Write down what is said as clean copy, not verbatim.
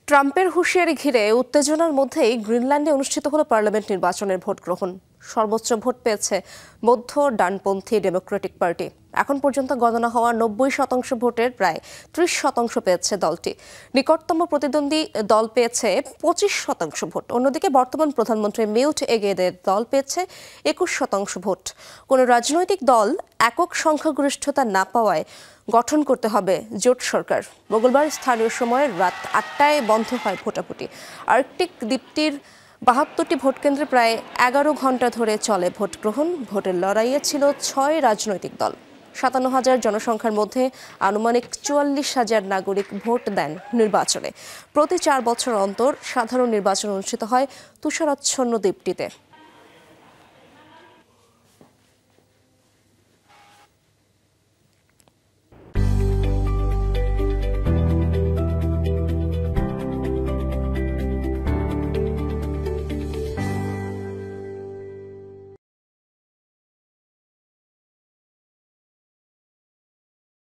ট্রাম্পের হুঁশিয়ারি ঘিরে উত্তেজনার মধ্যেই গ্রিনল্যান্ডে অনুষ্ঠিত হলো পার্লামেন্ট নির্বাচনের ভোট গ্রহণ। সর্বোচ্চ ভোট পেয়েছে মধ্য ডানপন্থী ডেমোক্রেটিক পার্টি। এখন পর্যন্ত গণনা হওয়া 90% ভোটের প্রায় 30% পেয়েছে দলটি। নিকটতম প্রতিদ্বন্দ্বী দল পেয়েছে 25% ভোট। অন্যদিকে বর্তমান প্রধানমন্ত্রী মিউট এগেদের দল পেয়েছে 21% ভোট। কোনো রাজনৈতিক দল একক সংখ্যাগরিষ্ঠতা না পাওয়ায় গঠন করতে হবে জোট সরকার। মঙ্গলবার স্থানীয় সময় রাত 8টায় বন্ধ হয় ভোটাভুটি। আর্কটিক দ্বীপটির 72টি ভোটকেন্দ্রে প্রায় 11 ঘন্টা ধরে চলে ভোট গ্রহণ। ভোটের লড়াইয়ে ছিল 6 রাজনৈতিক দল। 57,000 জনসংখ্যার মধ্যে আনুমানিক 44,000 নাগরিক ভোট দেন নির্বাচনে। প্রতি 4 বছর অন্তর সাধারণ নির্বাচন অনুষ্ঠিত হয় তুষারাচ্ছন্ন দ্বীপটিতে।